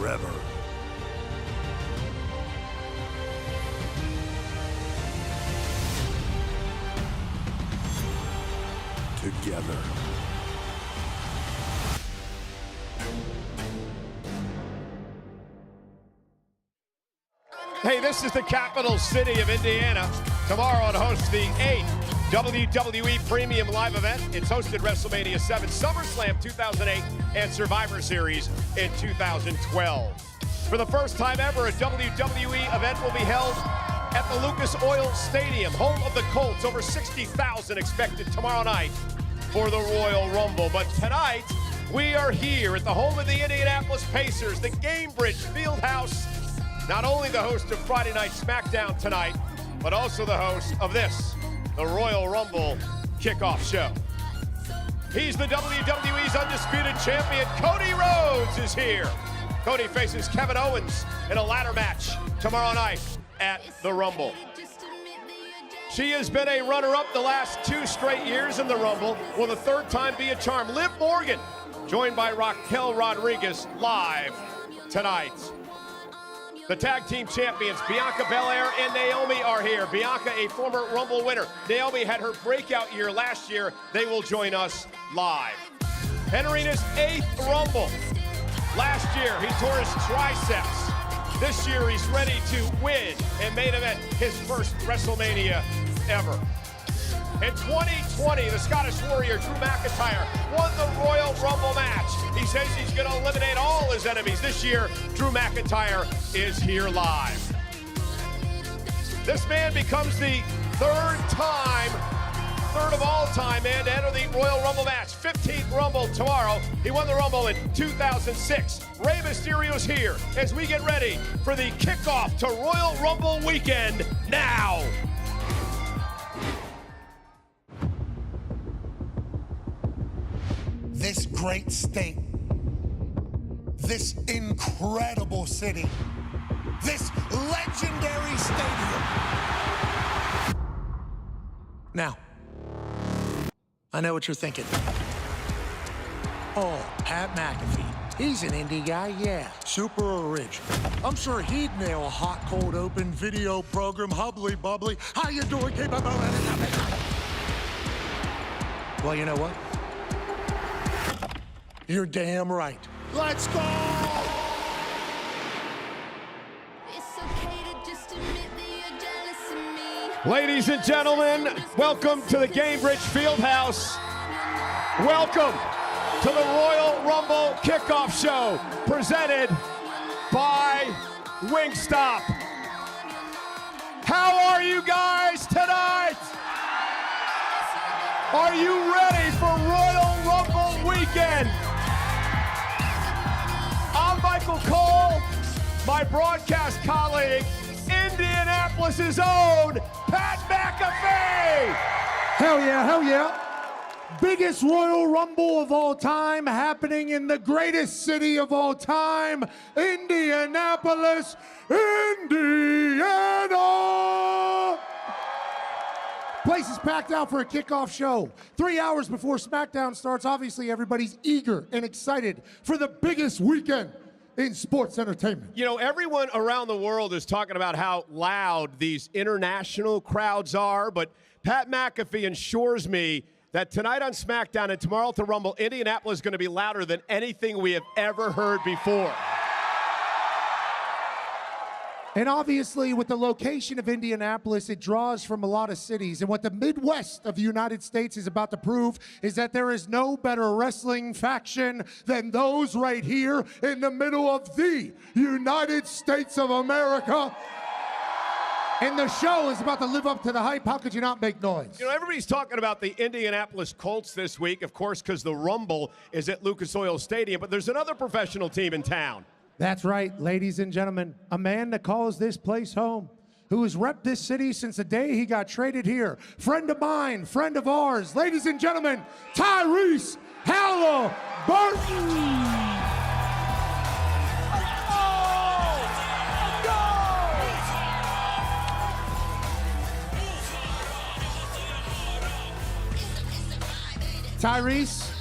forever. Together. Hey, this is the capital city of Indiana. Tomorrow it hosts the 8th WWE Premium Live event. It's hosted WrestleMania 7, SummerSlam 2008, and Survivor Series in 2012. For the first time ever, a WWE event will be held at the Lucas Oil Stadium, home of the Colts. Over 60,000 expected tomorrow night for the Royal Rumble. But tonight, we are here at the home of the Indianapolis Pacers, the Gainbridge Fieldhouse. Not only the host of Friday Night SmackDown tonight, but also the host of this, the Royal Rumble Kickoff Show. He's the WWE's undisputed champion. Cody Rhodes is here. Cody faces Kevin Owens in a ladder match tomorrow night at the Rumble. She has been a runner-up the last 2 straight years in the Rumble. Will the third time be a charm? Liv Morgan, joined by Raquel Rodriguez, live tonight. The tag team champions, Bianca Belair and Naomi, are here. Bianca, a former Rumble winner. Naomi had her breakout year last year. They will join us live. Entering his 8th Rumble. Last year, he tore his triceps. This year, he's ready to win and main event his first WrestleMania ever. In 2020, the Scottish Warrior, Drew McIntyre, won the Royal Rumble match. He says he's going to eliminate all his enemies. This year, Drew McIntyre is here live. This man becomes the third of all time, man, to enter the Royal Rumble match. 15th Rumble tomorrow. He won the Rumble in 2006. Rey Mysterio's here as we get ready for the kickoff to Royal Rumble weekend now. This great state, this incredible city, this legendary stadium. Now, I know what you're thinking. Oh, Pat McAfee. He's an indie guy, yeah, super original. I'm sure he'd nail a hot, cold, open video program, hubbly bubbly. How you doing, capable? Well, you know what? You're damn right. Let's go! Ladies and gentlemen, welcome to the Gainbridge Fieldhouse. Welcome to the Royal Rumble Kickoff Show, presented by Wingstop. How are you guys tonight? Are you ready for Royal Rumble weekend? I'm Michael Cole, my broadcast colleague, Indianapolis' own Pat McAfee. Hell yeah, hell yeah. Biggest Royal Rumble of all time happening in the greatest city of all time, Indianapolis, Indiana. Place is packed out for a kickoff show. 3 hours before SmackDown starts, obviously everybody's eager and excited for the biggest weekend in sports entertainment. You know, everyone around the world is talking about how loud these international crowds are, but Pat McAfee assures me that tonight on SmackDown and tomorrow at the Rumble, Indianapolis is going to be louder than anything we have ever heard before. And obviously, with the location of Indianapolis, it draws from a lot of cities. And what the Midwest of the United States is about to prove is that there is no better wrestling faction than those right here in the middle of the United States of America. And the show is about to live up to the hype. How could you not make noise? You know, everybody's talking about the Indianapolis Colts this week, of course, because the Rumble is at Lucas Oil Stadium, but there's another professional team in town. That's right, ladies and gentlemen. A man that calls this place home, who has repped this city since the day he got traded here. Friend of mine, friend of ours. Ladies and gentlemen, Tyrese Halliburton. Tyrese,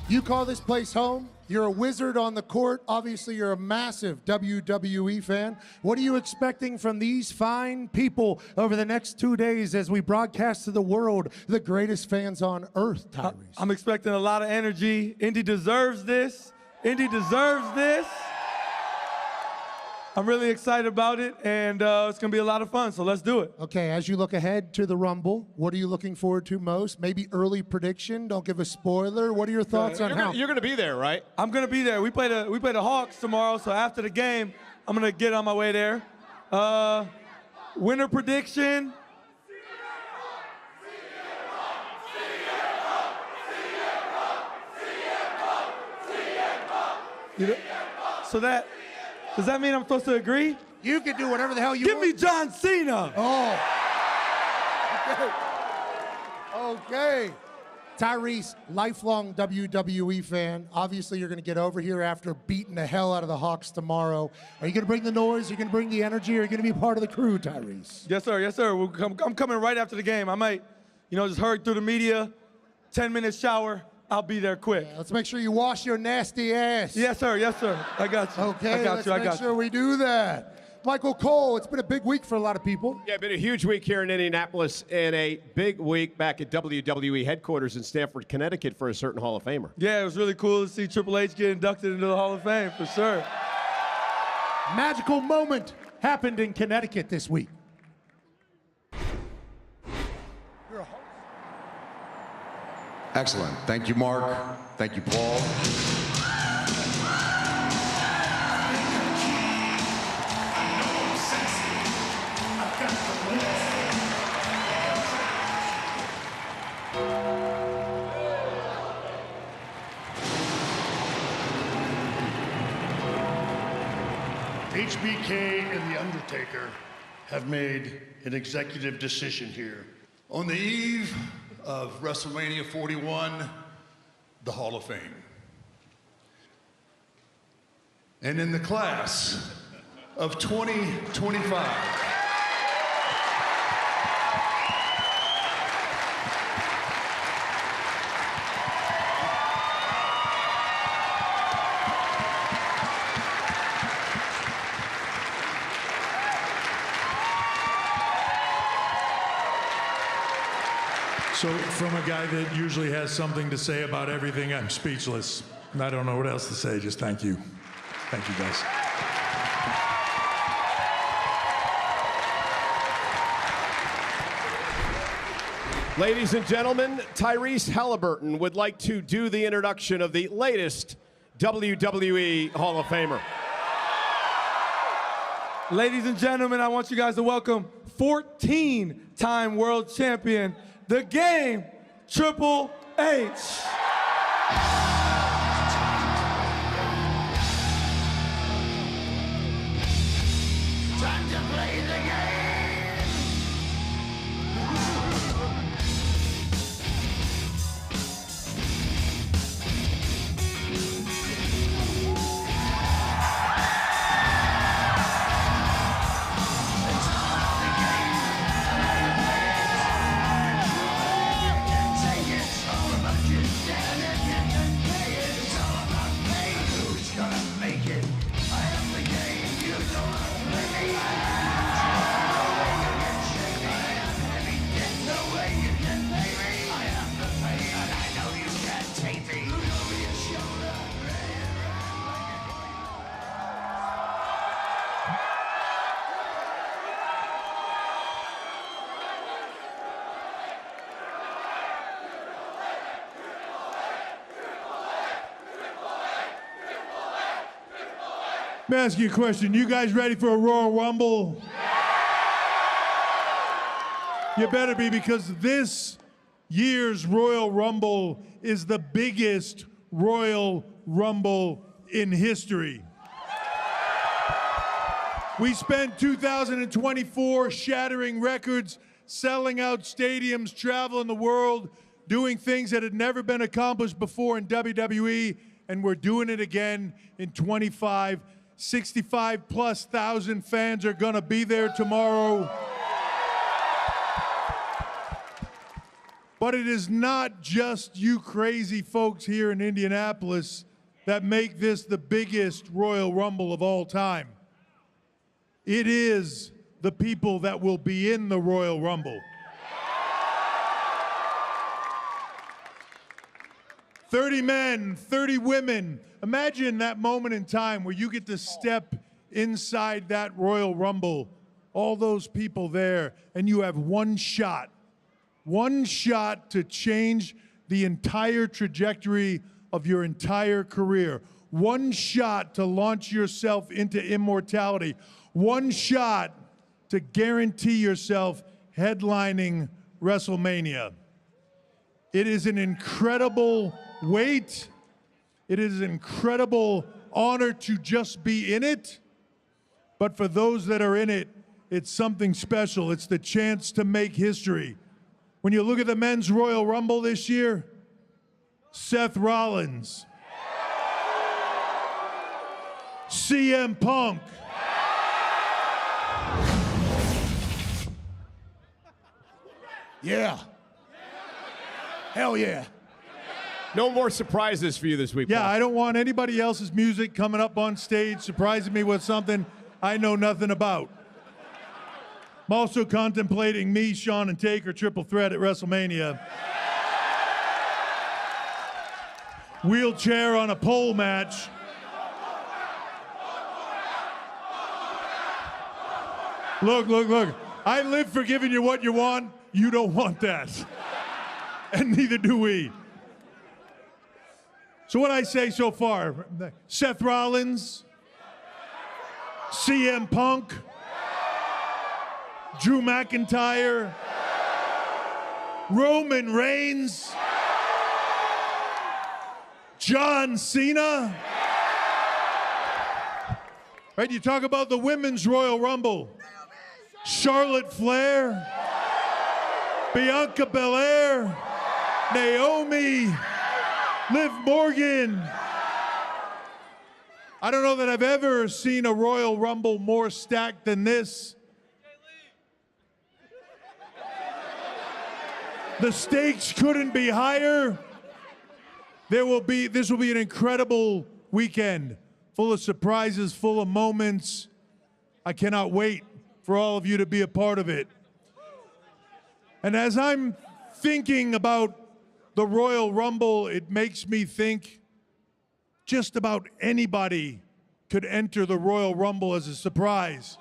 you call this place home. You're a wizard on the court. Obviously, you're a massive WWE fan. What are you expecting from these fine people over the next 2 days as we broadcast to the world the greatest fans on earth, Tyrese? I'm expecting a lot of energy. Indy deserves this. Indy deserves this. I'm really excited about it, and it's going to be a lot of fun, so let's do it. Okay, as you look ahead to the Rumble, what are you looking forward to most? Maybe early prediction? Don't give a spoiler. What are your thoughts on how? You're going to be there, right? I'm going to be there. We play the Hawks tomorrow, so after the game, I'm going to get on my way there. Winner prediction. So does that mean I'm supposed to agree? You can do whatever the hell you Give want. me John Cena. Oh. Okay. Tyrese, lifelong WWE fan. Obviously, you're going to get over here after beating the hell out of the Hawks tomorrow. Are you going to bring the noise? Are you going to bring the energy? Are you going to be part of the crew, Tyrese? Yes, sir. Yes, sir. I'm coming right after the game. I might, just hurry through the media, 10-minute shower. I'll be there quick. Yeah, let's make sure you wash your nasty ass. Yes, sir. Yes, sir. I got you. Okay, let's make sure we do that. Michael Cole, it's been a big week for a lot of people. Yeah, been a huge week here in Indianapolis and a big week back at WWE headquarters in Stamford, Connecticut for a certain Hall of Famer. Yeah, it was really cool to see Triple H get inducted into the Hall of Fame, for sure. Magical moment happened in Connecticut this week. Excellent. Thank you, Mark. Thank you, Paul. HBK and The Undertaker have made an executive decision here. On the eve of WrestleMania 41, the Hall of Fame. And in the class of 2025, So from a guy that usually has something to say about everything, I'm speechless. I don't know what else to say, just thank you. Thank you, guys. Ladies and gentlemen, Tyrese Halliburton would like to do the introduction of the latest WWE Hall of Famer. Ladies and gentlemen, I want you guys to welcome 14-time world champion, The Game, Triple H. Time to play the game. Let me ask you a question. You guys ready for a Royal Rumble? You better be, because this year's Royal Rumble is the biggest Royal Rumble in history. We spent 2024 shattering records, selling out stadiums, traveling the world, doing things that had never been accomplished before in WWE, and we're doing it again in 25. 65+ thousand fans are gonna be there tomorrow. But it is not just you crazy folks here in Indianapolis that make this the biggest Royal Rumble of all time. It is the people that will be in the Royal Rumble. 30 men, 30 women. Imagine that moment in time where you get to step inside that Royal Rumble, all those people there, and you have one shot to change the entire trajectory of your entire career. One shot to launch yourself into immortality. One shot to guarantee yourself headlining WrestleMania. It is an incredible weight. It is an incredible honor to just be in it. But for those that are in it, it's something special. It's the chance to make history. When you look at the men's Royal Rumble this year, Seth Rollins, CM Punk, Yeah. Hell yeah. No more surprises for you this week, yeah, Paul. I don't want anybody else's music coming up on stage, surprising me with something I know nothing about. I'm also contemplating me, Shawn, and Taker triple threat at WrestleMania. Wheelchair on a pole match. Look. I live for giving you what you want. You don't want that. And neither do we. So what I say so far, Seth Rollins, CM Punk, Drew McIntyre, Roman Reigns, John Cena. Right, you talk about the women's Royal Rumble. Charlotte Flair, Bianca Belair, Naomi, Liv Morgan. I don't know that I've ever seen a Royal Rumble more stacked than this. The stakes couldn't be higher. This will be an incredible weekend, full of surprises, full of moments. I cannot wait for all of you to be a part of it. And as I'm thinking about the Royal Rumble, it makes me think just about anybody could enter the Royal Rumble as a surprise.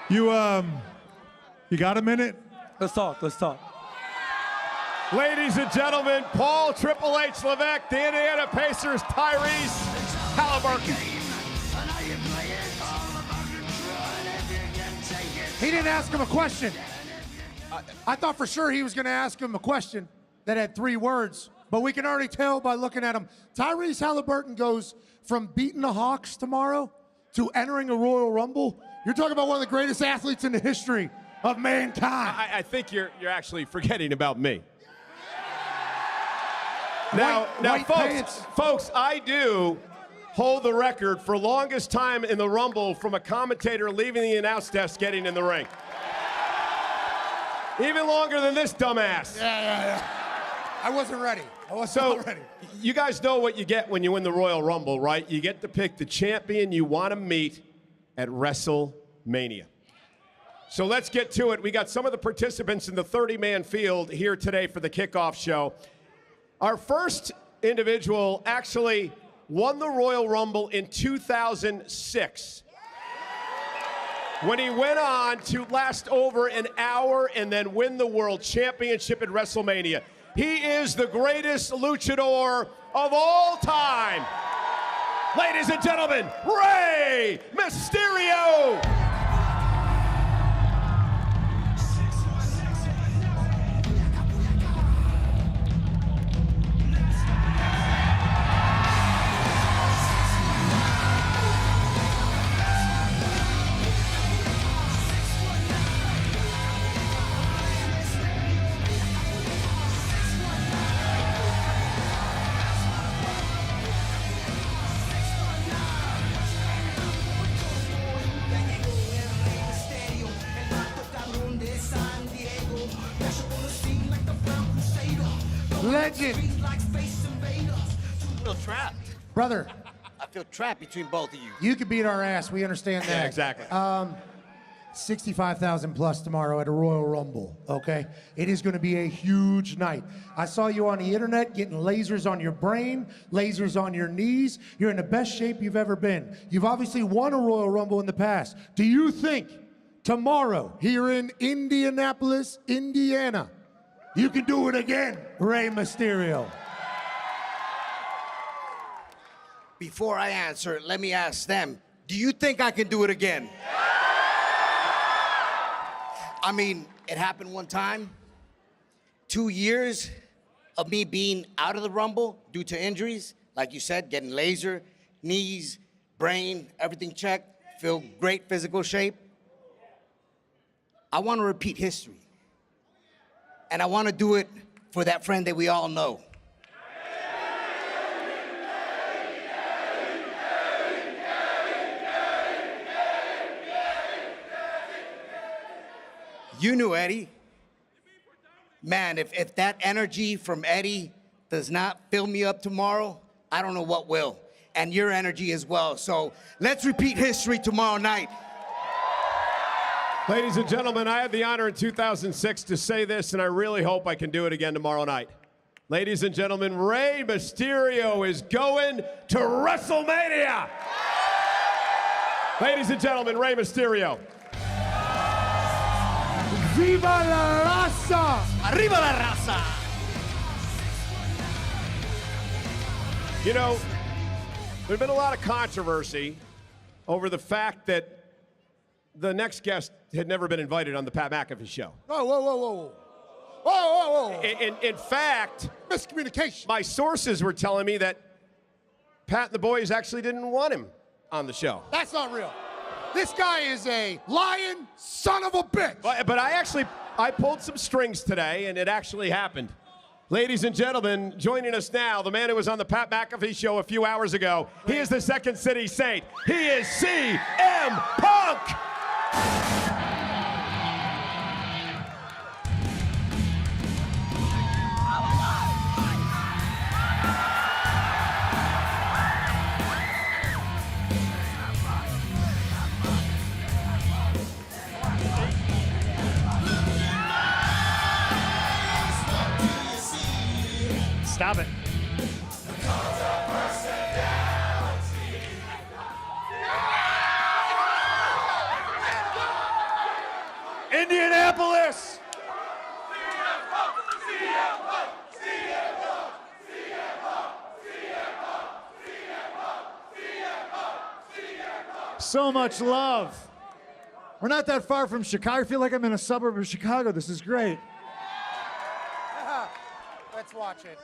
You got a minute? Let's talk. Ladies and gentlemen, Paul Triple H Levesque, the Indiana Pacers, Tyrese Halliburton. He didn't ask him a question. I thought for sure he was going to ask him a question that had 3 words, but we can already tell by looking at him. Tyrese Halliburton goes from beating the Hawks tomorrow to entering a Royal Rumble. You're talking about one of the greatest athletes in the history of mankind. I think you're actually forgetting about me. Now, folks, I do hold the record for longest time in the Rumble from a commentator leaving the announce desk getting in the ring. Even longer than this dumbass. Yeah. I wasn't ready. ready. You guys know what you get when you win the Royal Rumble, right? You get to pick the champion you want to meet at WrestleMania. So let's get to it. We got some of the participants in the 30-man field here today for the kickoff show. Our first individual actually won the Royal Rumble in 2006 when he went on to last over an hour and then win the World Championship at WrestleMania. He is the greatest luchador of all time. Ladies and gentlemen, Rey Mysterio! legend. I feel trapped. Brother, I feel trapped between both of you. you could beat our ass. We understand that. Yeah, exactly. 65,000 plus tomorrow at a Royal Rumble, okay? It is going to be a huge night. I saw you on the internet getting lasers on your brain, lasers on your knees. You're in the best shape you've ever been. You've obviously won a Royal Rumble in the past. Do you think tomorrow here in Indianapolis, Indiana, you can do it again, Rey Mysterio? Before I answer, let me ask them, do you think I can do it again? I mean, it happened one time. 2 years of me being out of the Rumble due to injuries, like you said, getting laser, knees, brain, everything checked, feel great physical shape. I want to repeat history. And I want to do it for that friend that we all know. You knew Eddie. Man, if that energy from Eddie does not fill me up tomorrow, I don't know what will. And your energy as well. So let's repeat history tomorrow night. Ladies and gentlemen, I had the honor in 2006 to say this, and I really hope I can do it again tomorrow night. Ladies and gentlemen, Rey Mysterio is going to WrestleMania. Ladies and gentlemen, Rey Mysterio. Viva la raza! Arriba la raza! You know, there's been a lot of controversy over the fact that the next guest had never been invited on the Pat McAfee show. Whoa, whoa, whoa, whoa. Whoa, whoa, whoa. In fact, Miscommunication. my sources were telling me that Pat and the boys actually didn't want him on the show. That's not real. This guy is a lying son of a bitch. But I pulled some strings today, and it actually happened. Ladies and gentlemen, joining us now, the man who was on the Pat McAfee show a few hours ago. He is the Second City Saint. He is CM Punk. Stop it. Indianapolis! So much love. We're not that far from Chicago. I feel like I'm in a suburb of Chicago. This is great. Let's watch it.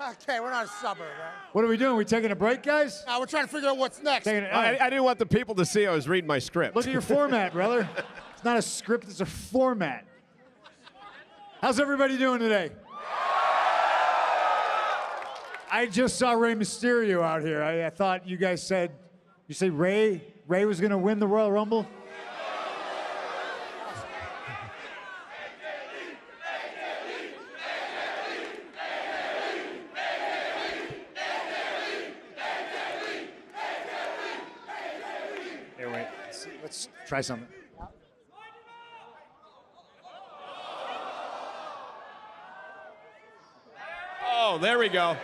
Okay, we're not a suburb, right? What are we doing? We taking a break, guys? Now we're trying to figure out what's next. I didn't want the people to see I was reading my script. Look at your format, brother. It's not a script, it's a format. How's everybody doing today? I just saw Rey Mysterio out here. I thought you guys said, you say Rey was gonna win the Royal Rumble? Here, wait, let's try something. Oh, there we go.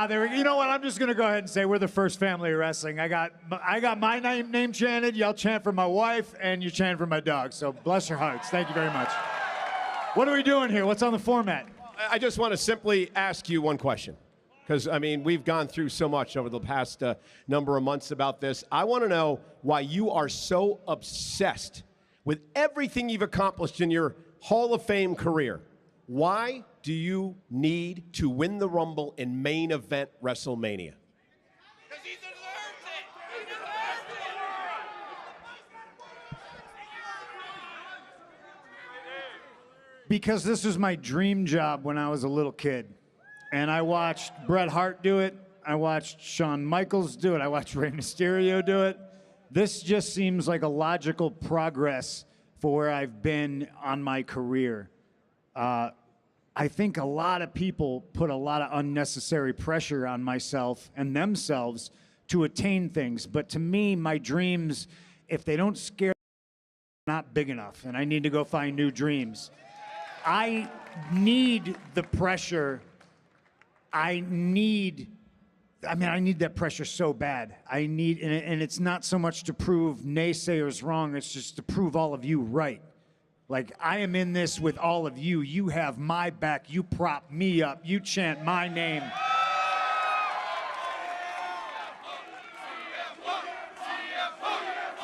You know what? I'm just gonna go ahead and say we're the first family of wrestling. I got my name chanted. Y'all chant for my wife, and you chant for my dog. So bless your hearts. Thank you very much. What are we doing here? What's on the format? I just want to simply ask you one question. Because, I mean, we've gone through so much over the past number of months about this. I want to know why you are so obsessed with everything you've accomplished in your Hall of Fame career. Why do you need to win the Rumble in main event WrestleMania? Because he deserves it! He deserves it! Because this was my dream job when I was a little kid. And I watched Bret Hart do it. I watched Shawn Michaels do it. I watched Rey Mysterio do it. This just seems like a logical progress for where I've been on my career. I think a lot of people put a lot of unnecessary pressure on myself and themselves to attain things. But to me, my dreams, if they don't scare me, they're not big enough, and I need to go find new dreams. I need the pressure. I need that pressure so bad. And it's not so much to prove naysayers wrong, it's just to prove all of you right. Like, I am in this with all of you. You have my back. You prop me up. You chant my name.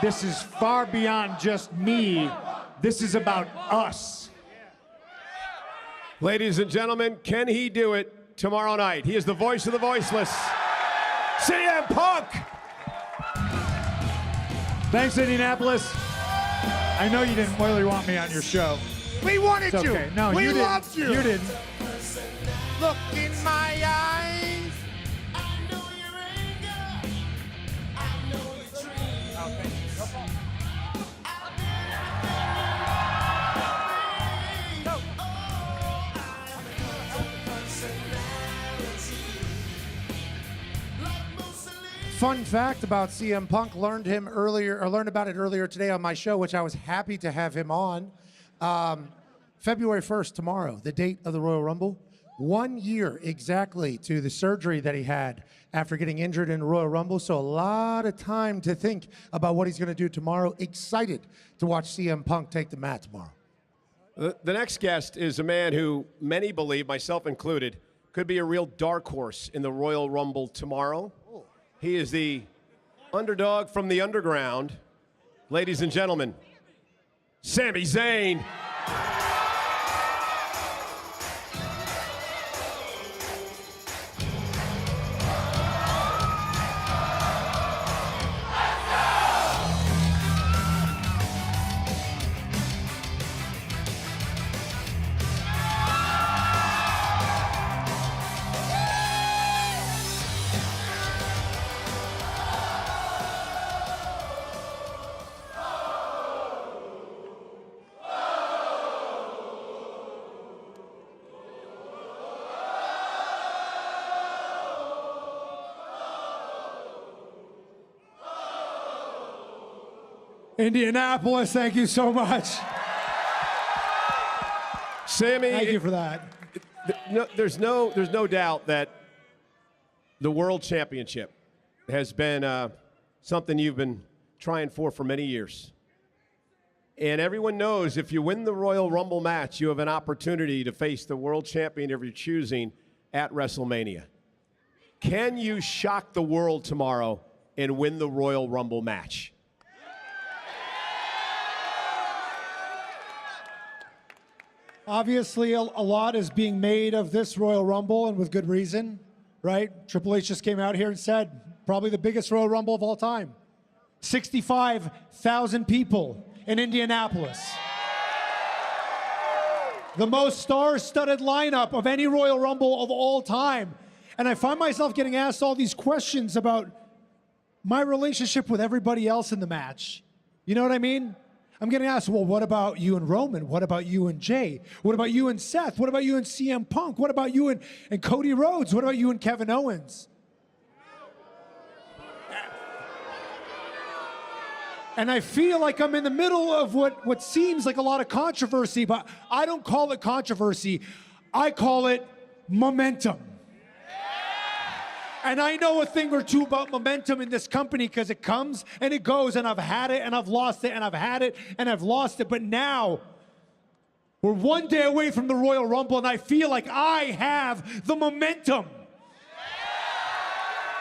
This is far beyond just me. This is about us. Ladies and gentlemen, can he do it tomorrow night? He is the voice of the voiceless, CM Punk. Thanks, Indianapolis. I know you didn't really want me on your show. We wanted It's you. okay. No, we you didn't. loved you. You didn't. Look in my eyes. Fun fact about CM Punk, learned about it earlier today on my show, which I was happy to have him on. February 1st, tomorrow, the date of the Royal Rumble. 1 year exactly to the surgery that he had after getting injured in the Royal Rumble. So a lot of time to think about what he's going to do tomorrow. Excited to watch CM Punk take the mat tomorrow. The next guest is a man who many believe, myself included, could be a real dark horse in the Royal Rumble tomorrow. He is the underdog from the underground. Ladies and gentlemen, Sami Zayn. Indianapolis, thank you so much. Sami, Thank you for that. there's no doubt that the World Championship has been something you've been trying for many years. And everyone knows if you win the Royal Rumble match, you have an opportunity to face the world champion of your choosing at WrestleMania. Can you shock the world tomorrow and win the Royal Rumble match? Obviously, a lot is being made of this Royal Rumble, and with good reason, right? Triple H just came out here and said, probably the biggest Royal Rumble of all time. 65,000 people in Indianapolis. The most star-studded lineup of any Royal Rumble of all time. And I find myself getting asked all these questions about my relationship with everybody else in the match. You know what I mean? I'm getting asked, well, what about you and Roman? What about you and Jay? What about you and Seth? What about you and CM Punk? What about you and Cody Rhodes? What about you and Kevin Owens? And I feel like I'm in the middle of what seems like a lot of controversy, but I don't call it controversy. I call it momentum. And I know a thing or two about momentum in this company because it comes and it goes, and I've had it and I've lost it and I've had it and I've lost it. But now we're 1 day away from the Royal Rumble, and I feel like I have the momentum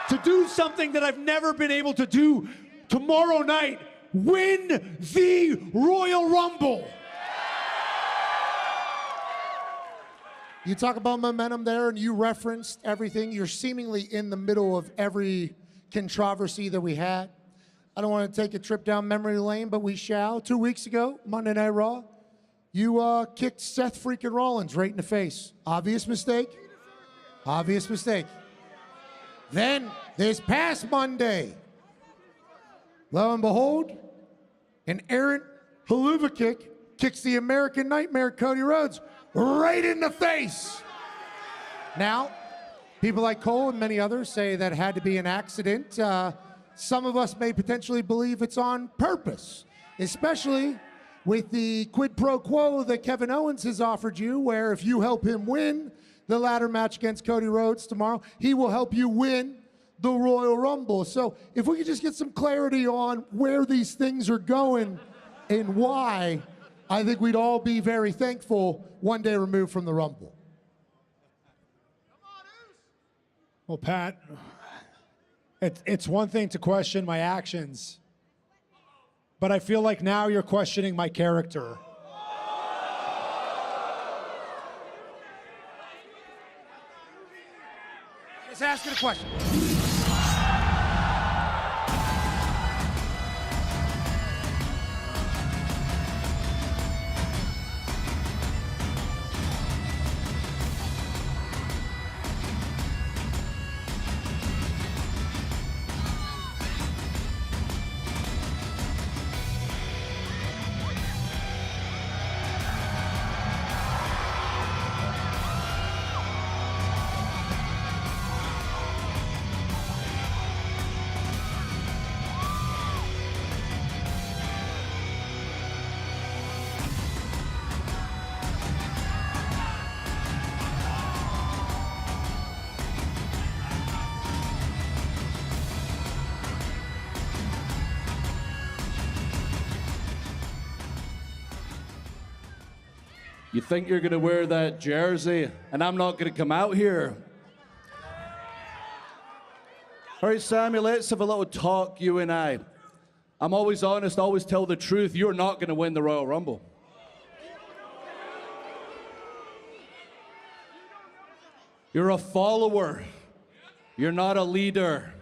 to do something that I've never been able to do tomorrow night. Win the Royal Rumble. You talk about momentum there, and you referenced everything. You're seemingly in the middle of every controversy that we had. I don't want to take a trip down memory lane, but we shall. 2 weeks ago, Monday Night Raw, you kicked Seth freaking Rollins right in the face. Obvious mistake. Obvious mistake. Then, this past Monday, Lo and behold, an errant haluva kick kicks the American Nightmare Cody Rhodes right in the face. Now, people like Cole and many others say that had to be an accident. Some of us may potentially believe it's on purpose, especially with the quid pro quo that Kevin Owens has offered you, where if you help him win the ladder match against Cody Rhodes tomorrow, he will help you win the Royal Rumble. So if we could just get some clarity on where these things are going and why, I think we'd all be very thankful one day removed from the Rumble. Well, Pat, it's one thing to question my actions, but I feel like now you're questioning my character. Just asking a question. You think you're going to wear that jersey, and I'm not going to come out here? All right, Sammy, let's have a little talk, you and I. I'm always honest, always tell the truth. You're not going to win the Royal Rumble. You're a follower. You're not a leader.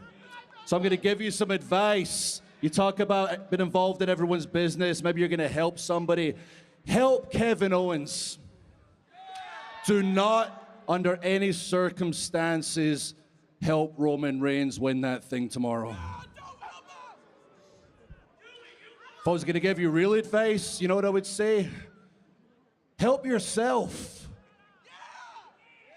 So I'm going to give you some advice. You talk about being involved in everyone's business. Maybe you're going to help somebody. Help Kevin Owens. Do not, under any circumstances, help Roman Reigns win that thing tomorrow. If I was going to give you real advice, you know what I would say? Help yourself.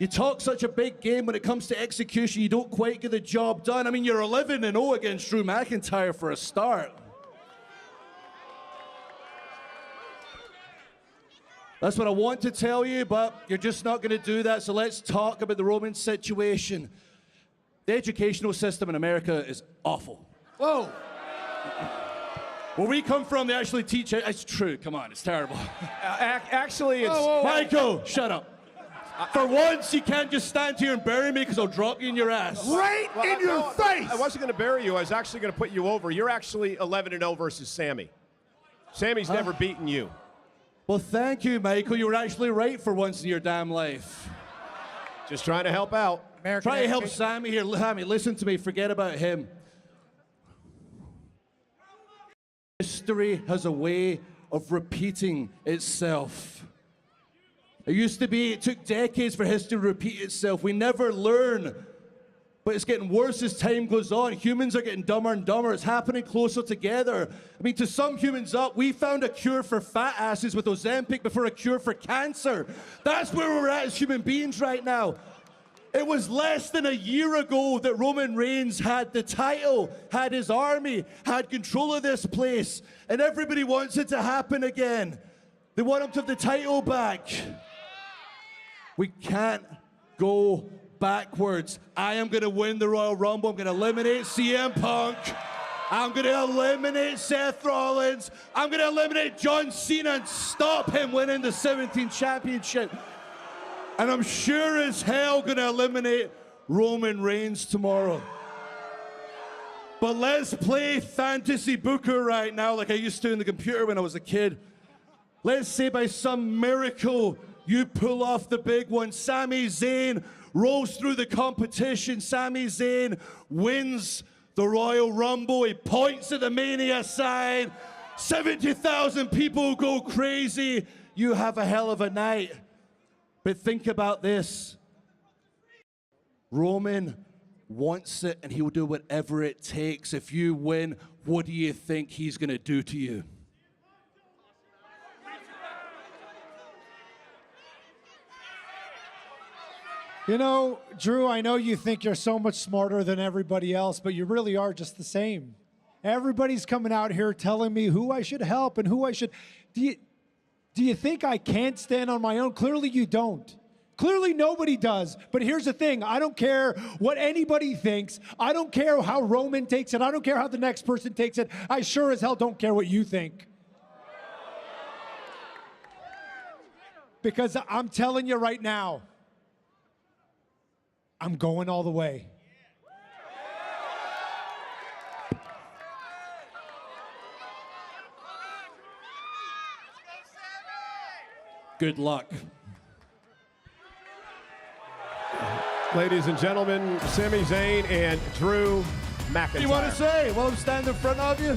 You talk such a big game, when it comes to execution, you don't quite get the job done. I mean, you're 11-0 against Drew McIntyre for a start. That's what I want to tell you, but you're just not going to do that. So let's talk about the Roman situation. The educational system in America is awful. Whoa. Where we come from, they actually teach it. It's true. Come on, it's terrible. Actually, it's... Michael, shut up. For once, you can't just stand here and bury me because I'll drop you in your ass. Right in your face! I wasn't going to bury you. I was actually going to put you over. You're actually 11-0 versus Sammy. Sammy's never beaten you. Well, thank you, Michael. You were actually right for once in your damn life. Just trying to help out. Try to help Sammy here. Sammy, listen to me. Forget about him. History has a way of repeating itself. It used to be, it took decades for history to repeat itself. We never learn. But it's getting worse as time goes on. Humans are getting dumber and dumber. It's happening closer together. I mean, to sum humans up, we found a cure for fat asses with Ozempic before a cure for cancer. That's where we're at as human beings right now. It was less than a year ago that Roman Reigns had the title, had his army, had control of this place, and everybody wants it to happen again. They want him to have the title back. We can't go backwards. I am going to win the Royal Rumble. I'm going to eliminate CM Punk. I'm going to eliminate Seth Rollins. I'm going to eliminate John Cena and stop him winning the 17th championship. And I'm sure as hell going to eliminate Roman Reigns tomorrow. But let's play fantasy booker right now like I used to in the computer when I was a kid. Let's say by some miracle you pull off the big one. Sami Zayn rolls through the competition. Sami Zayn wins the Royal Rumble. He points at the Mania sign. 70,000 people go crazy. You have a hell of a night. But think about this. Roman wants it, and he will do whatever it takes. If you win, what do you think he's going to do to you? You know, Drew, I know you think you're so much smarter than everybody else, but you really are just the same. Everybody's coming out here telling me who I should help and who I should. Do you think I can't stand on my own? Clearly you don't. Clearly nobody does. But here's the thing. I don't care what anybody thinks. I don't care how Roman takes it. I don't care how the next person takes it. I sure as hell don't care what you think. Because I'm telling you right now, I'm going all the way. Good luck. Ladies and gentlemen, Sami Zayn and Drew McIntyre. What do you want to say? Well, I'm standing in front of you.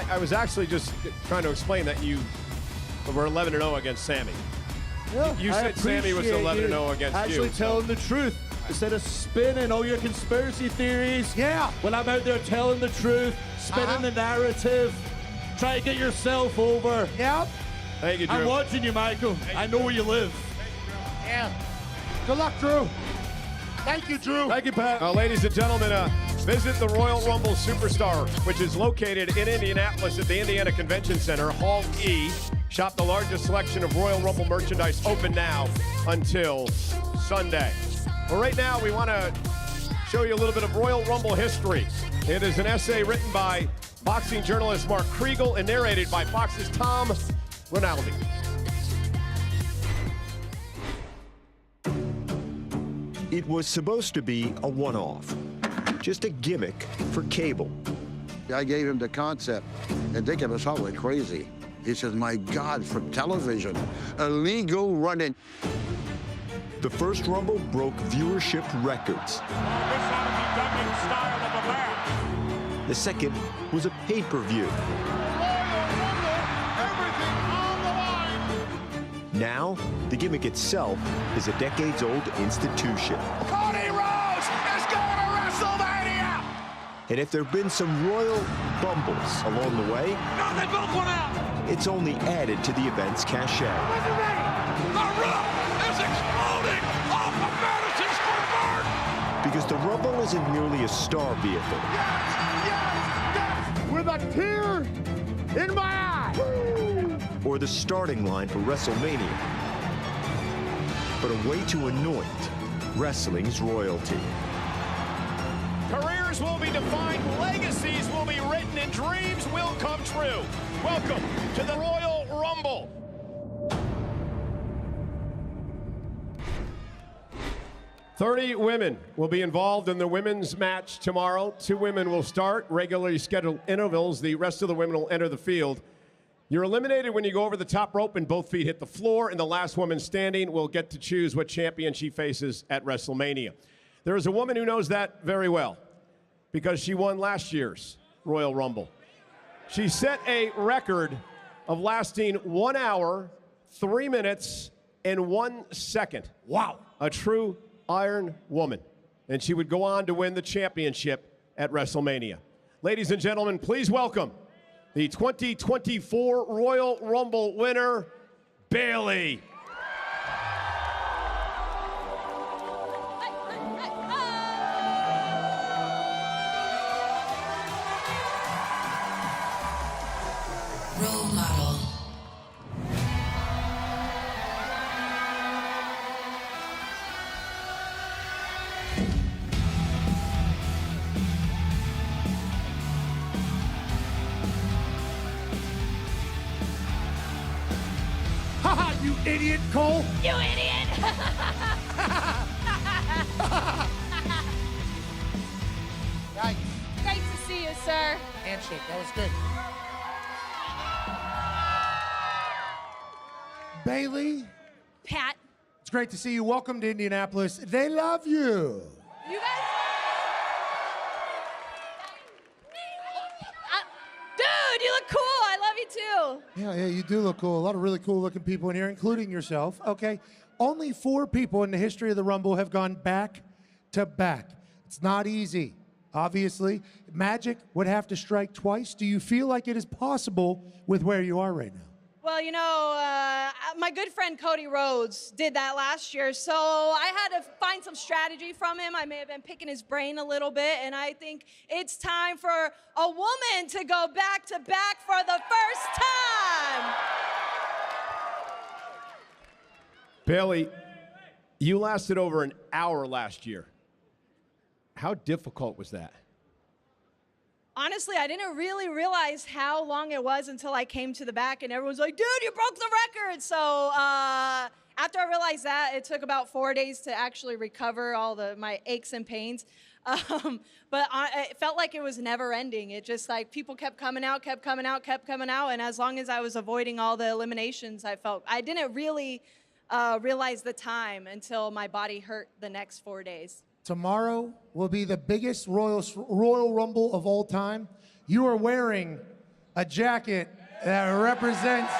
I was actually just trying to explain that you were 11-0 against Sami. Yeah, You said Sami was 11-0 against you. Actually telling the truth instead of spinning all your conspiracy theories. Yeah. When I'm out there telling the truth, spinning the narrative, trying to get yourself over. Yep. Thank you, Drew. I'm watching you, Michael. I know where you live. Yeah. Good luck, Drew. Thank you, Drew. Thank you, Pat. Ladies and gentlemen, visit the Royal Rumble Superstar, which is located in Indianapolis at the Indiana Convention Center, Hall E. Shop the largest selection of Royal Rumble merchandise, open now until Sunday. Well, right now, we want to show you a little bit of Royal Rumble history. It is an essay written by boxing journalist Mark Kriegel and narrated by Fox's Tom Rinaldi. It was supposed to be a one-off, just a gimmick for cable. I gave him the concept, and Dick was probably crazy. He says, my God, for television, illegal running. The first Rumble broke viewership records. The second was a pay-per-view. Now, the gimmick itself is a decades-old institution. Cody Rhodes is going to WrestleMania! And if there have been some royal bumbles along the way, No, they both went out! it's only added to the event's cachet. The Rumble is exploding off of Madison Square Garden! Because the Rumble isn't merely a star vehicle. With a tear in my eye! Or the starting line for WrestleMania, but a way to anoint wrestling's royalty. Careers will be defined, legacies will be written, and dreams will come true. Welcome to the Royal Rumble. "30 women will be involved in the women's match tomorrow. 2 women will start, regularly scheduled intervals. The rest of the women will enter the field. You're eliminated when you go over the top rope and both feet hit the floor, and the last woman standing will get to choose what champion she faces at WrestleMania. There is a woman who knows that very well because she won last year's Royal Rumble. She set a record of lasting 1 hour, 3 minutes, and 1 second. Wow. A true Iron Woman. And she would go on to win the championship at WrestleMania. Ladies and gentlemen, please welcome the 2024 Royal Rumble winner, Bayley. Role model. Haha, you idiot, Cole! You idiot! Yikes. Great to see you, sir. Handshake, that was good. Bayley, Pat, It's great to see you. Welcome to Indianapolis. They love you. you guys. Dude, you look cool. I love you too. Yeah, you do look cool. A lot of really cool looking people in here, including yourself. Okay. Only 4 people in the history of the Rumble have gone back to back. It's not easy, obviously. Magic would have to strike twice. Do you feel like it is possible with where you are right now? Well, you know, my good friend Cody Rhodes did that last year, so I had to find some strategy from him. I may have been picking his brain a little bit, and I think it's time for a woman to go back to back for the first time. Bayley, you lasted over an hour last year. How difficult was that? Honestly, I didn't really realize how long it was until I came to the back and everyone's like, dude, you broke the record. So after I realized that, it took about 4 days to actually recover all my aches and pains. But it felt like it was never ending. It just like people kept coming out. And as long as I was avoiding all the eliminations, I didn't really realize the time until my body hurt the next 4 days. Tomorrow will be the biggest Royal Rumble of all time. You are wearing a jacket that represents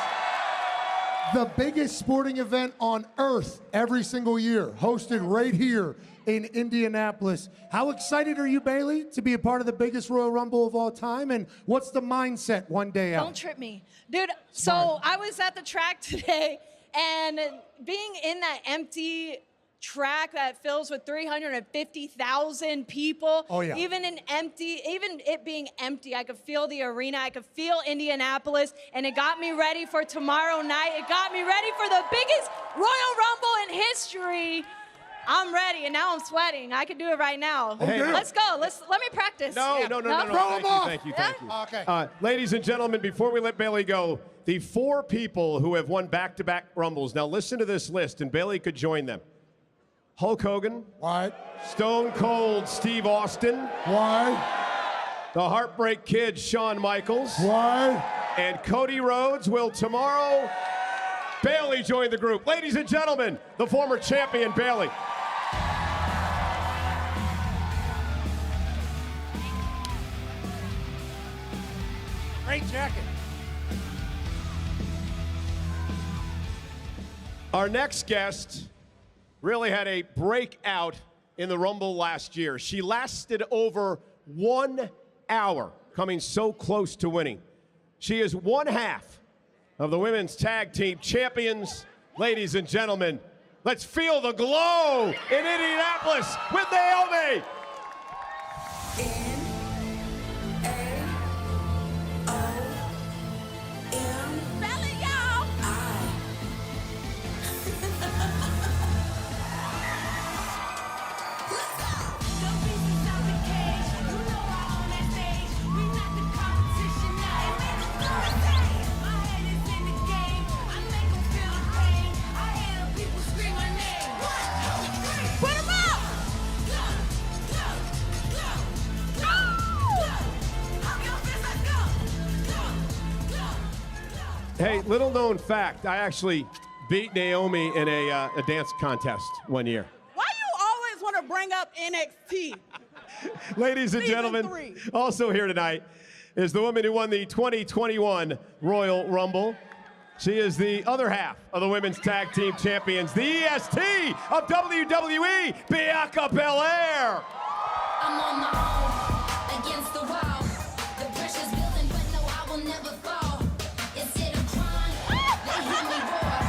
the biggest sporting event on earth every single year, hosted right here in Indianapolis. How excited are you, Bayley, to be a part of the biggest Royal Rumble of all time? And what's the mindset one day out? Don't trip me. Dude, so I was at the track today, and being in that empty track that fills with 350,000 people. Oh, yeah. Even it being empty, I could feel the arena. I could feel Indianapolis, and it got me ready for tomorrow night. It got me ready for the biggest Royal Rumble in history. I'm ready, and now I'm sweating. I can do it right now. Hey. Let's go. Let me practice. No. Thank you. Okay. Ladies and gentlemen, before we let Bayley go, the 4 people who have won back-to-back Rumbles. Now listen to this list, and Bayley could join them. Hulk Hogan. What? Stone Cold Steve Austin. What? The Heartbreak Kid Shawn Michaels. What? And Cody Rhodes will tomorrow. Bayley join the group. Ladies and gentlemen, the former champion Bayley. Great jacket. Our next guest really had a breakout in the Rumble last year. She lasted over 1 hour, coming so close to winning. She is one half of the women's tag team champions. Ladies and gentlemen, let's feel the glow in Indianapolis with Naomi. Hey, little known fact, I actually beat Naomi in a dance contest one year. Why you always want to bring up NXT? Ladies and gentlemen, also here tonight is the woman who won the 2021 Royal Rumble. She is the other half of the women's tag team champions, the EST of WWE, Bianca Belair. I'm on my own, against the wall. The pressure's building, but no, I will never fall. Instead of crying, they hear me roar.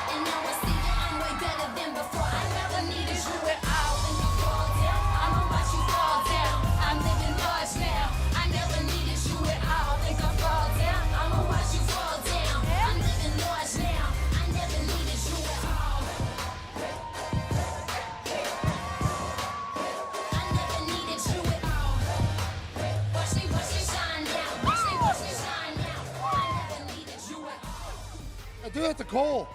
And now I see that I'm way better than before. I never needed you at all. And you fall down, I'ma watch you fall down. I'm living large now. I never needed you at all. Think I fall down, I'ma watch you fall down. I'm living large now. I never needed you at all. I never needed you at all. Watch me shine now. Watch me shine now. I never needed you at all. I do that to Cole.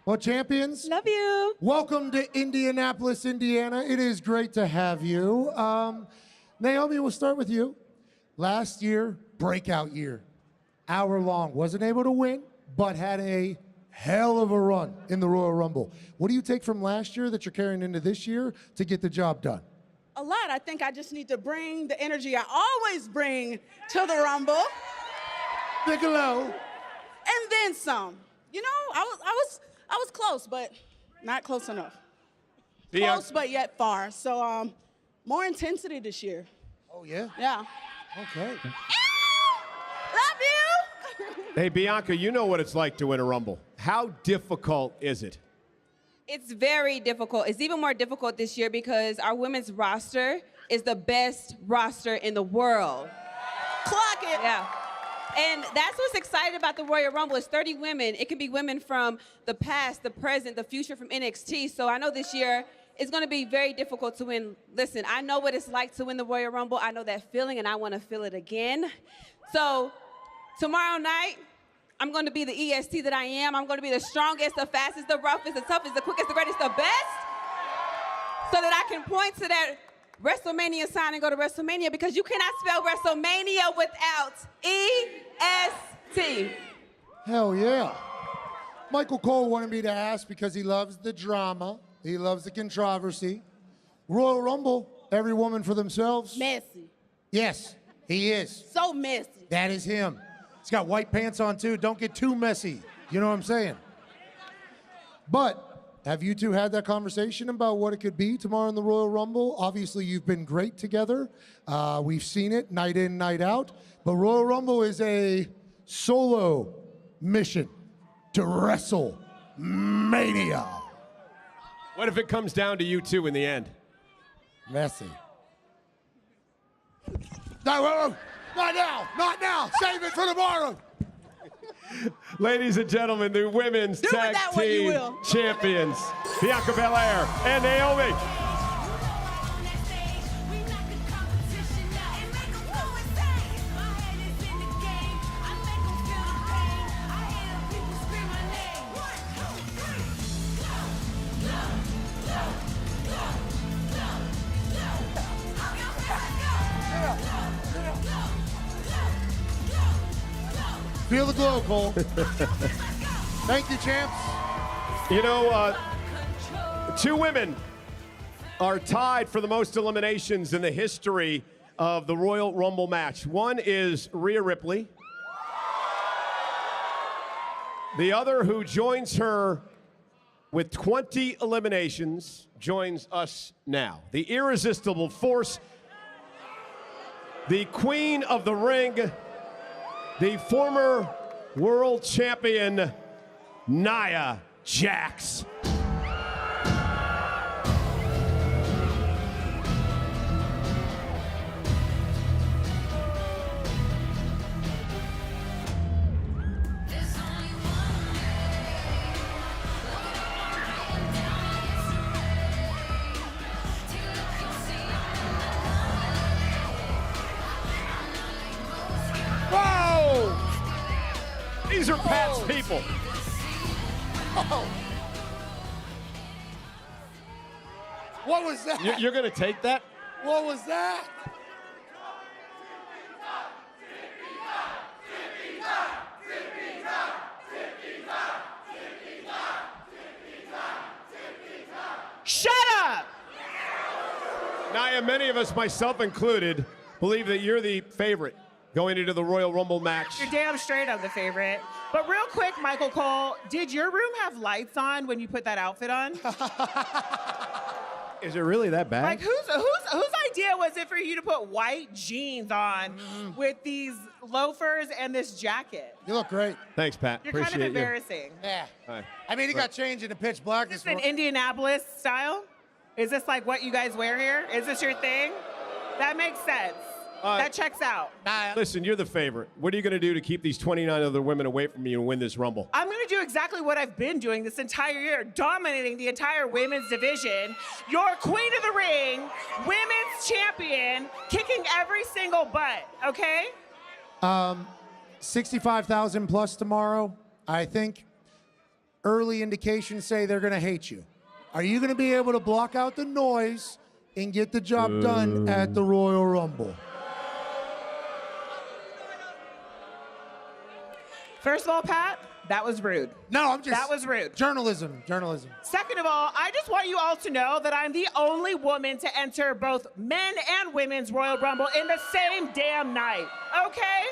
Well, champions. Love you. Welcome to Indianapolis, Indiana. It is great to have you. Naomi, we'll start with you. Last year, breakout year. Hour long. Wasn't able to win, but had a hell of a run in the Royal Rumble. What do you take from last year that you're carrying into this year to get the job done? A lot. I think I just need to bring the energy I always bring to the Rumble. Bigelow. And then some. You know, I was close, but not close enough. Close, but yet far. So more intensity this year. Oh, yeah? Yeah. Okay. Love you. Hey, Bianca, you know what it's like to win a Rumble. How difficult is it? It's very difficult. It's even more difficult this year because our women's roster is the best roster in the world. Clock it. Yeah. And that's what's exciting about the Royal Rumble. It's 30 women. It can be women from the past, the present, the future from NXT. So I know this year it's going to be very difficult to win. Listen, I know what it's like to win the Royal Rumble. I know that feeling, and I want to feel it again. So tomorrow night, I'm going to be the EST that I am. I'm going to be the strongest, the fastest, the roughest, the toughest, the quickest, the greatest, the best, so that I can point to that WrestleMania sign and go to WrestleMania, because you cannot spell WrestleMania without E-S-T. Hell yeah. Michael Cole wanted me to ask because he loves the drama. He loves the controversy. Royal Rumble, every woman for themselves. Messy. Yes, he is. So messy. That is him. He's got white pants on too. Don't get too messy. You know what I'm saying? But have you two had that conversation about what it could be tomorrow in the Royal Rumble? Obviously, you've been great together. We've seen it night in, night out. But Royal Rumble is a solo mission to WrestleMania. What if it comes down to you two in the end? Messy. No, not now, not now. Save it for tomorrow. Ladies and gentlemen, the women's tag team champions, Bianca Belair and Naomi. Feel the glow, Cole. Thank you, champs. You know, two women are tied for the most eliminations in the history of the Royal Rumble match. One is Rhea Ripley. The other, who joins her with 20 eliminations, joins us now. The irresistible force, the queen of the ring, the former world champion, Nia Jax. These are Pat's people. Oh. What was that? You're going to take that? What was that? Shut up! Nia, many of us, myself included, believe that you're the favorite going into the Royal Rumble match. You're damn straight I'm the favorite. But real quick, Michael Cole, did your room have lights on when you put that outfit on? Is it really that bad? Like, whose idea was it for you to put white jeans on with these loafers and this jacket? You look great. Thanks, Pat. You're Appreciate kind of embarrassing. Yeah. Hi. I mean, he got changed into pitch black. Is this an Indianapolis style? Is this like what you guys wear here? Is this your thing? That makes sense. That checks out. Listen, you're the favorite. What are you going to do to keep these 29 other women away from you and win this Rumble? I'm going to do exactly what I've been doing this entire year, dominating the entire women's division. Your queen of the ring, women's champion, kicking every single butt, okay? 65,000 plus tomorrow. I think early indications say they're going to hate you. Are you going to be able to block out the noise and get the job done at the Royal Rumble? First of all, Pat, That was rude. No, I'm just. That was rude. Journalism. Second of all, I just want you all to know that I'm the only woman to enter both men and women's Royal Rumble in the same damn night, okay?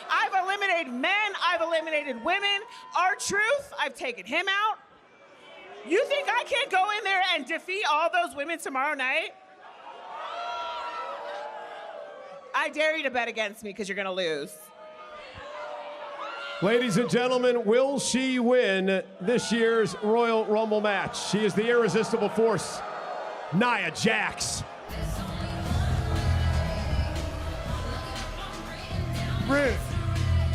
I've eliminated men, I've eliminated women. R-Truth, I've taken him out. You think I can't go in there and defeat all those women tomorrow night? I dare you to bet against me because you're gonna lose. Ladies and gentlemen, will she win this year's Royal Rumble match? She is the irresistible force, Nia Jax. Rude.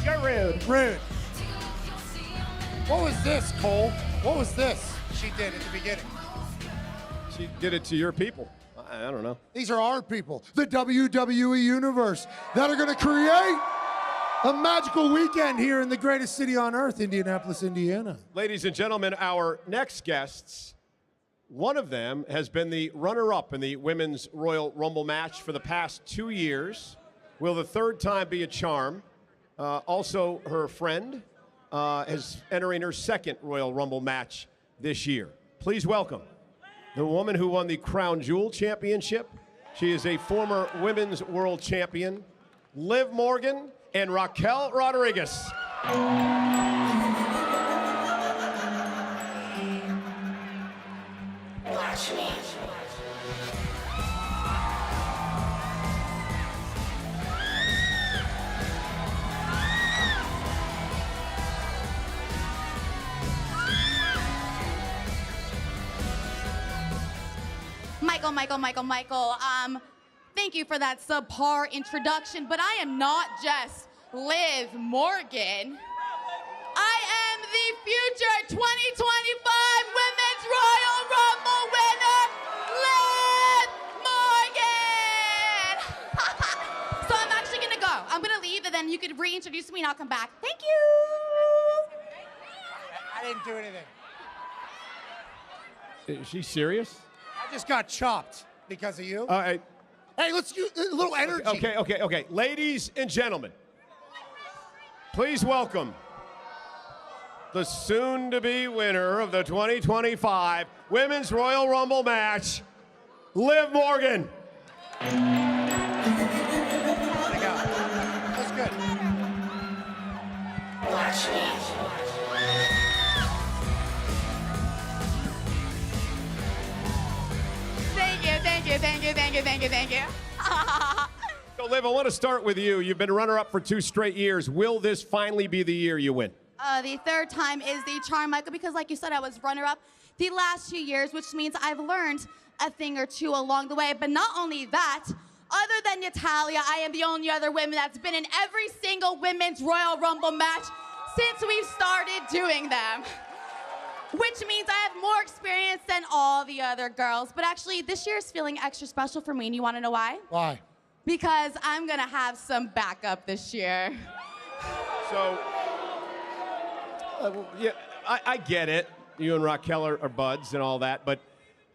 You're rude. Rude. What was this, Cole? What was this she did at the beginning? She did it to your people. I don't know. These are our people, the WWE Universe, that are going to create a magical weekend here in the greatest city on earth, Indianapolis, Indiana. Ladies and gentlemen, our next guests, one of them has been the runner-up in the Women's Royal Rumble match for the past 2 years. Will the third time be a charm? Also, her friend is entering her second Royal Rumble match this year. Please welcome the woman who won the Crown Jewel Championship. She is a former Women's World Champion, Liv Morgan and Raquel Rodriguez. Watch me. Michael, thank you for that subpar introduction, but I am not just Liv Morgan. I am the future 2025 Women's Royal Rumble winner, Liv Morgan! So I'm actually gonna go. I'm gonna leave and then you could reintroduce me and I'll come back. Thank you! I didn't do anything. Is she serious? I just got chopped because of you. Hey, let's do a little energy. Okay. Ladies and gentlemen, please welcome the soon-to-be winner of the 2025 Women's Royal Rumble match, Liv Morgan. That's good. Watch me. Thank you. So, Liv, I want to start with you. You've been runner-up for 2 straight years. Will this finally be the year you win? The third time is the charm, Michael, because like you said, I was runner-up the last 2 years, which means I've learned a thing or two along the way. But not only that, other than Natalya, I am the only other woman that's been in every single Women's Royal Rumble match since we've started doing them. Which means I have more experience than all the other girls. But actually, this year is feeling extra special for me, and you want to know why? Why? Because I'm going to have some backup this year. So, yeah, I get it. You and Raquel are buds and all that. But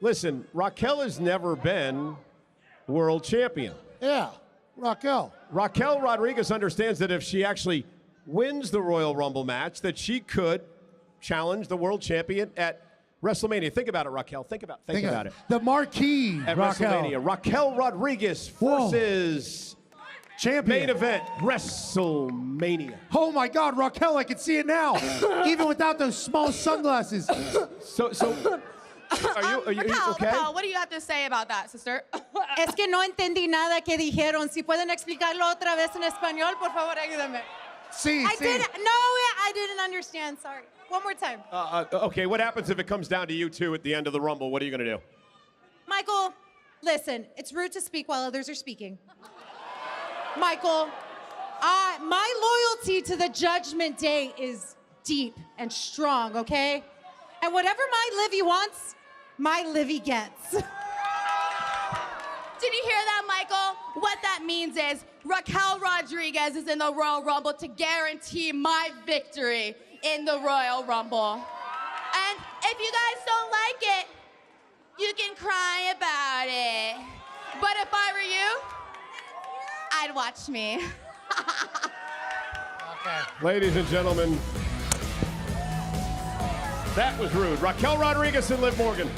listen, Raquel has never been world champion. Yeah, Raquel. Raquel Rodriguez understands that if she actually wins the Royal Rumble match, that she could challenge the world champion at WrestleMania. Think about it, Raquel. Think about it. The marquee, At Raquel. WrestleMania. Raquel Rodriguez versus champion. Main event, WrestleMania. Oh my God, Raquel, I can see it now. Even without those small sunglasses. So are you Raquel, okay? Raquel, what do you have to say about that, sister? Es que no entendí nada que dijeron. Si pueden explicarlo otra vez en español, por favor, ayúdame. Sí, I didn't understand. Sorry. One more time. Okay, what happens if it comes down to you two at the end of the Rumble? What are you going to do? Michael, listen, it's rude to speak while others are speaking. Michael, my loyalty to the Judgment Day is deep and strong, okay? And whatever my Livy wants, my Livy gets. Did you hear that, Michael? What that means is Raquel Rodriguez is in the Royal Rumble to guarantee my victory in the Royal Rumble. And if you guys don't like it, you can cry about it. But if I were you, I'd watch me. Ladies and gentlemen, That was rude. Raquel Rodriguez and Liv Morgan.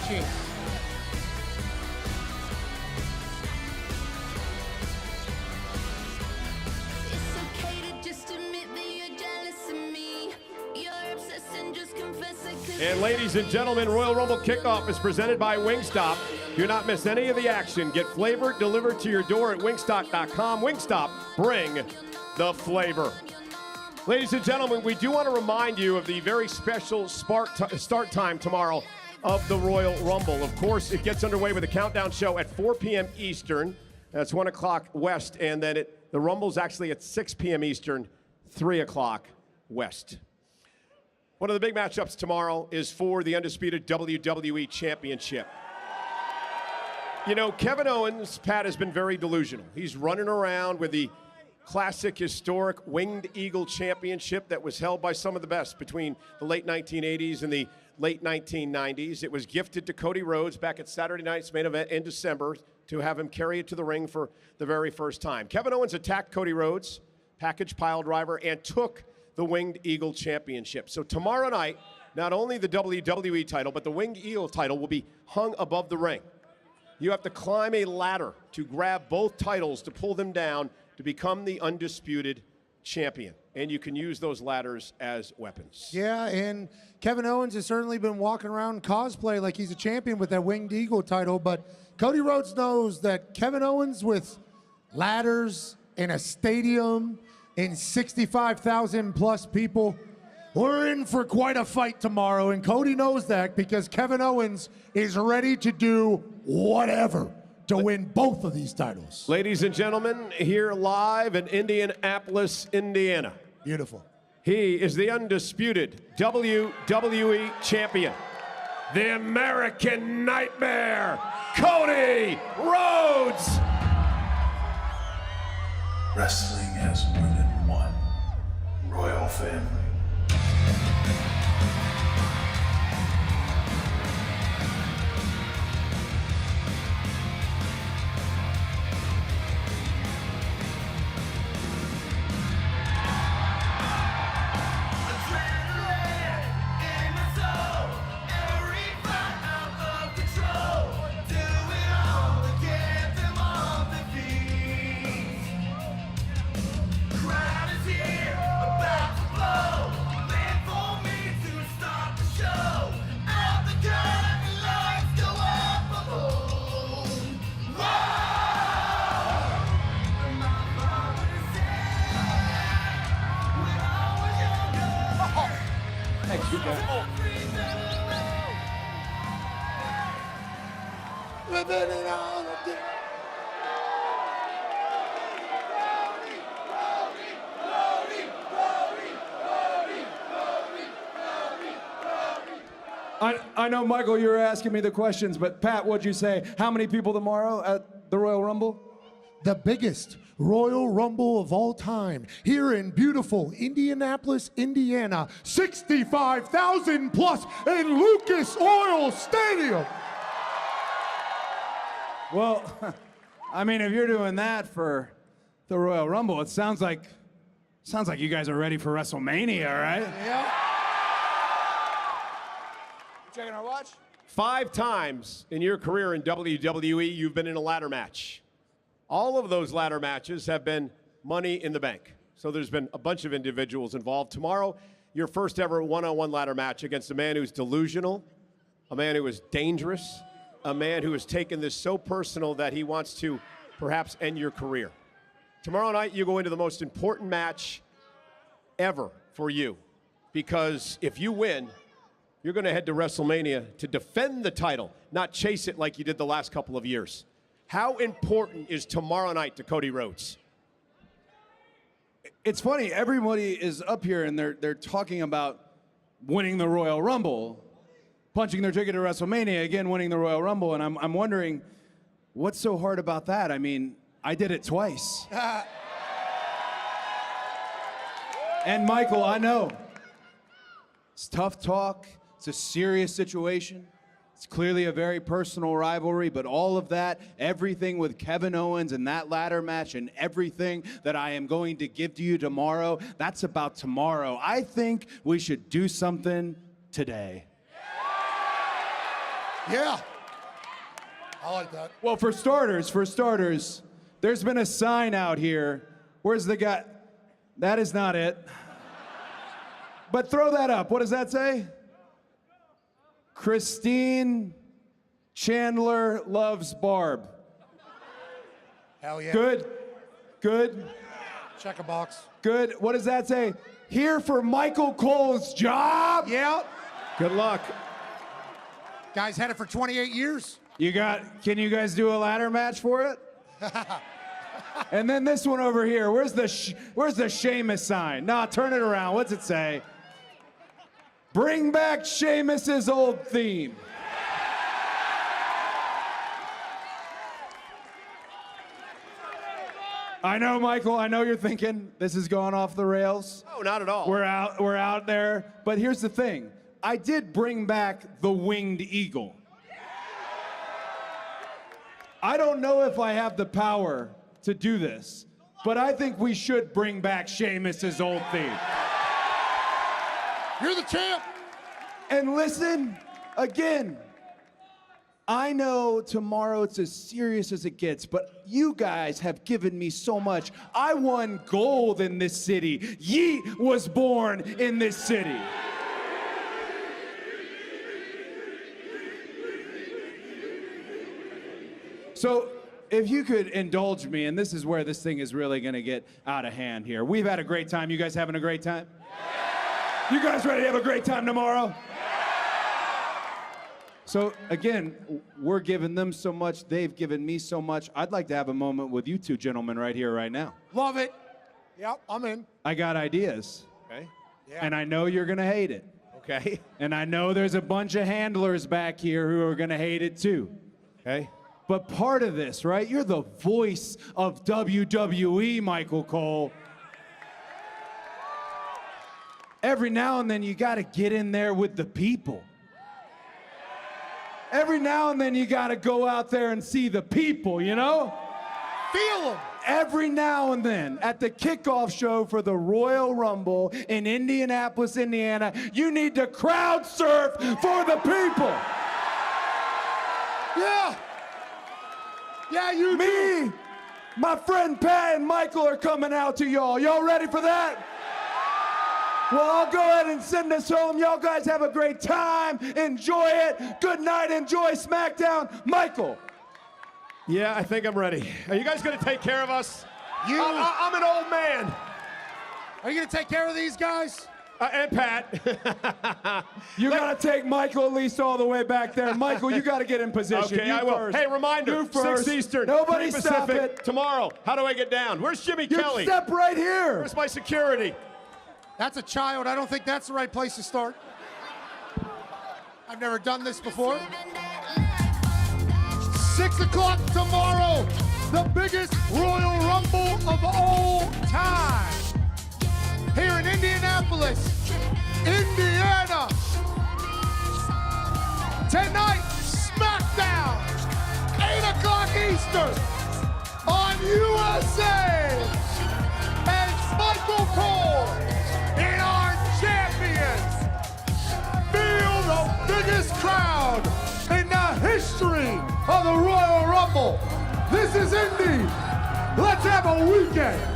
Cheers. And ladies and gentlemen, Royal Rumble Kickoff is presented by Wingstop. Do not miss any of the action. Get flavor delivered to your door at wingstop.com. Wingstop, bring the flavor. Ladies and gentlemen, we do want to remind you of the very special start time tomorrow of the Royal Rumble. Of course, it gets underway with a countdown show at 4 p.m. Eastern. That's 1 o'clock West. And then the Rumble's actually at 6 p.m. Eastern, 3 o'clock West. One of the big matchups tomorrow is for the undisputed WWE Championship. You know, Kevin Owens, Pat, has been very delusional. He's running around with the classic, historic Winged Eagle Championship that was held by some of the best between the late 1980s and the late 1990s. It was gifted to Cody Rhodes back at Saturday night's main event in December to have him carry it to the ring for the very first time. Kevin Owens attacked Cody Rhodes, package pile driver, and took the Winged Eagle Championship. So tomorrow night, not only the WWE title, but the Winged Eagle title will be hung above the ring. You have to climb a ladder to grab both titles to pull them down to become the undisputed champion. And you can use those ladders as weapons. Yeah, and Kevin Owens has certainly been walking around cosplay like he's a champion with that Winged Eagle title, but Cody Rhodes knows that Kevin Owens with ladders in a stadium and 65,000 plus people, we're in for quite a fight tomorrow, and Cody knows that because Kevin Owens is ready to do whatever to win both of these titles. Ladies and gentlemen, here live in Indianapolis, Indiana. Beautiful. He is the undisputed WWE champion, the American Nightmare, Cody Rhodes. Wrestling has more than one royal family. Thanks, you guys. I know, Michael, you were asking me the questions, but Pat, what'd you say? How many people tomorrow at the Royal Rumble? The biggest Royal Rumble of all time here in beautiful Indianapolis, Indiana. 65,000 plus in Lucas Oil Stadium. Well, I mean, if you're doing that for the Royal Rumble, it sounds like you guys are ready for WrestleMania, right? Yeah. Checking our watch? 5 times in your career in WWE, you've been in a ladder match. All of those ladder matches have been Money in the Bank. So there's been a bunch of individuals involved. Tomorrow, your first ever one-on-one ladder match against a man who's delusional, a man who is dangerous, a man who has taken this so personal that he wants to perhaps end your career. Tomorrow night, you go into the most important match ever for you. Because if you win, you're going to head to WrestleMania to defend the title, not chase it like you did the last couple of years. How important is tomorrow night to Cody Rhodes? It's funny, everybody is up here and they're talking about winning the Royal Rumble, punching their ticket to WrestleMania, again winning the Royal Rumble, and I'm wondering, what's so hard about that? I mean, I did it twice. And Michael, I know, it's tough talk, it's a serious situation, It's clearly a very personal rivalry, but all of that, everything with Kevin Owens and that ladder match and everything that I am going to give to you tomorrow, that's about tomorrow. I think we should do something today. Yeah. I like that. Well, for starters, there's been a sign out here. Where's the guy? That is not it. But throw that up. What does that say? Christine Chandler loves Barb. Hell yeah. Good. Good. Check a box. Good. What does that say? Here for Michael Cole's job? Yeah. Good luck. Guys had it for 28 years. Can you guys do a ladder match for it? And then this one over here. Where's the Sheamus sign? Nah, turn it around. What's it say? Bring back Sheamus's old theme. I know, Michael, I know you're thinking this is going off the rails. No, not at all. We're out there. But here's the thing. I did bring back the winged eagle. I don't know if I have the power to do this, but I think we should bring back Sheamus's old theme. You're the champ. And listen, again, I know tomorrow it's as serious as it gets, but you guys have given me so much. I won gold in this city. Yeet was born in this city. So if you could indulge me, and this is where this thing is really going to get out of hand here. We've had a great time. You guys having a great time? You guys ready to have a great time tomorrow? So again, we're giving them so much, they've given me so much. I'd like to have a moment with you two gentlemen right here, right now. Love it. Yep, I'm in. I got ideas. Okay. Yeah. And I know you're gonna hate it. Okay. And I know there's a bunch of handlers back here who are gonna hate it too. Okay. But part of this, right? You're the voice of WWE, Michael Cole. Every now and then you gotta get in there with the people. Every now and then you gotta go out there and see the people, you know? Feel them. Every now and then, at the kickoff show for the Royal Rumble in Indianapolis, Indiana, you need to crowd surf for the people. Yeah. Yeah, you Me, my friend Pat and Michael are coming out to y'all. Y'all ready for that? Well, I'll go ahead and send us home. Y'all guys have a great time. Enjoy it. Good night. Enjoy SmackDown. Michael. Yeah, I think I'm ready. Are you guys going to take care of us? I'm an old man. Are you going to take care of these guys? And Pat. You got to take Michael at least all the way back there. Michael, you got to get in position. Okay, You I will. first. Hey, reminder, You first. 6 Eastern, Nobody 3 stop Pacific, it. tomorrow. How do I get down? Where's Jimmy You Kelly? step right here. Where's my security? That's a child. I don't think that's the right place to start. I've never done this before. 6 o'clock tomorrow, the biggest Royal Rumble of all time. Here in Indianapolis, Indiana. Tonight, SmackDown, 8 o'clock Eastern on USA. And Michael Cole in our champions. Feel the biggest crowd in the history of the Royal Rumble. This is Indy. Let's have a weekend.